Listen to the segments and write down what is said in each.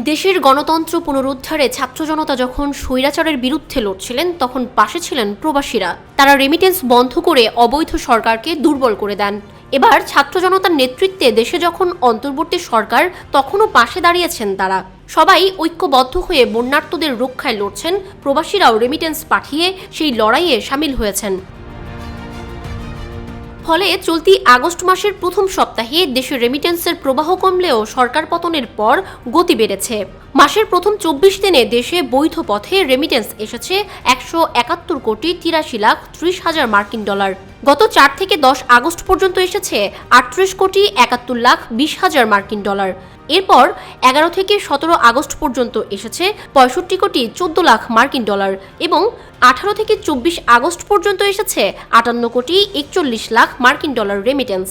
দেশের গণতন্ত্র পুনরুদ্ধারে ছাত্র জনতা যখন স্বৈরাচারের বিরুদ্ধে লড়ছিলেন তখন পাশে ছিলেন প্রবাসীরা। তারা রেমিটেন্স বন্ধ করে অবৈধ সরকারকে দুর্বল করে দেন। এবার ছাত্র জনতার নেতৃত্বে দেশে যখন অন্তর্বর্তী সরকার, তখনও পাশে দাঁড়িয়েছেন তারা। সবাই ঐক্যবদ্ধ হয়ে বন্যার্তদের রক্ষায় লড়ছেন। প্রবাসীরাও রেমিটেন্স পাঠিয়ে সেই লড়াইয়ে সামিল হয়েছেন। ফলে চলতি আগস্ট মাসের প্রথম সপ্তাহে দেশের রেমিটেন্সের প্রবাহ কমলেও সরকার পতনের পর গতি বেড়েছে। মাসের প্রথম 24 দিনে দেশে বৈধ পথে রেমিটেন্স এসেছে 171 কোটি 83 লাখ 30 হাজার মার্কিন ডলার। গত 4 থেকে 10 আগস্ট পর্যন্ত এসেছে 38 কোটি 71 লাখ 20 হাজার মার্কিন ডলার। এরপর 11 থেকে 17 আগস্ট পর্যন্ত এসেছে 65 কোটি 14 লাখ মার্কিন ডলার এবং 18 থেকে 24 আগস্ট পর্যন্ত এসেছে 58 কোটি 41 লাখ মার্কিন ডলার রেমিটেন্স।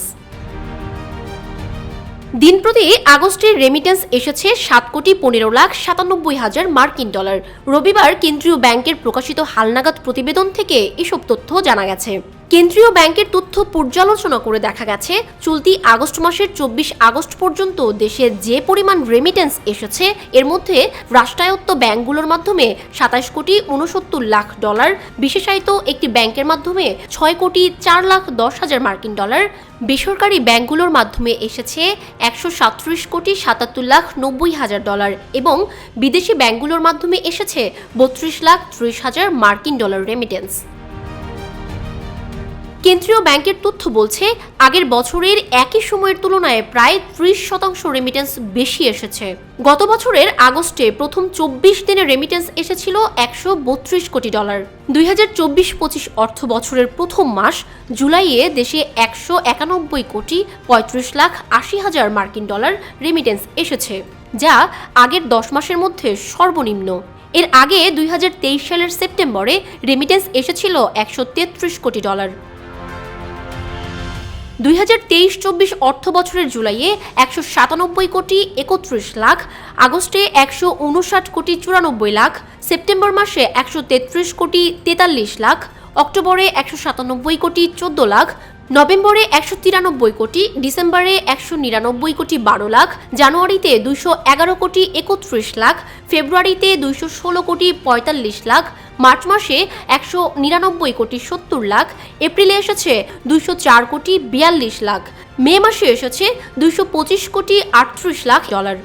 দিনপ্রতি আগস্টের রেমিটেন্স এসেছে 7 কোটি 15 লাখ 97 হাজার মার্কিন ডলার। রবিবার কেন্দ্রীয় ব্যাংকের প্রকাশিত হালনাগাদ প্রতিবেদন থেকে এসব তথ্য জানা গেছে। কেন্দ্রীয় ব্যাংকের তথ্য পর্যালোচনা করে দেখা গেছে, চলতি আগস্ট মাসের 24 আগস্ট পর্যন্ত দেশে যে পরিমাণ রেমিটেন্স এসেছে এর মধ্যে রাষ্ট্রায়ত্ত ব্যাংকগুলোর মাধ্যমে 27 কোটি 69 লাখ ডলার, বিশেষায়িত একটি ব্যাংকের মাধ্যমে 6 কোটি 4 লাখ 10 হাজার মার্কিন ডলার, বেসরকারি ব্যাংকগুলোর মাধ্যমে এসেছে 137 কোটি 77 লাখ 90 হাজার ডলার এবং বিদেশি ব্যাংকগুলোর মাধ্যমে এসেছে 32 লাখ 30 হাজার মার্কিন ডলার রেমিটেন্স। কেন্দ্রীয় ব্যাংকের তথ্য বলছে, আগের বছরের একই সময়ের তুলনায় প্রায় 30% রেমিটেন্স বেশি এসেছে। গত বছরের আগস্টে প্রথম 24 দিনে রেমিটেন্স এসেছিল 132 কোটি ডলার। 2024-25 অর্থ বছরের প্রথম মাস জুলাইয়ে দেশে 191 কোটি 35 লাখ 80 হাজার মার্কিন ডলার রেমিটেন্স এসেছে, যা আগের 10 মাসের মধ্যে সর্বনিম্ন। এর আগে 2023 সালের সেপ্টেম্বরে রেমিটেন্স এসেছিল 133 কোটি ডলার। 2023-24 অর্থ বছরের জুলাইয়ে 197 কোটি 31 লাখ, আগস্টে 159 কোটি 94 লাখ, সেপ্টেম্বর মাসে 133 কোটি 43 লাখ, অক্টোবরে 197 কোটি 14 লাখ, নভেম্বরে 193 কোটি, ডিসেম্বরে 199 কোটি 12 লাখ, জানুয়ারিতে 211 কোটি 31 লাখ, ফেব্রুয়ারিতে 216 কোটি 45 লাখ, মার্চ মাসে 199 কোটি 70 লাখ, এপ্রিলে এসেছে 204 কোটি 42 লাখ, মে মাসে এসেছে 225 কোটি 38 লাখ ডলার।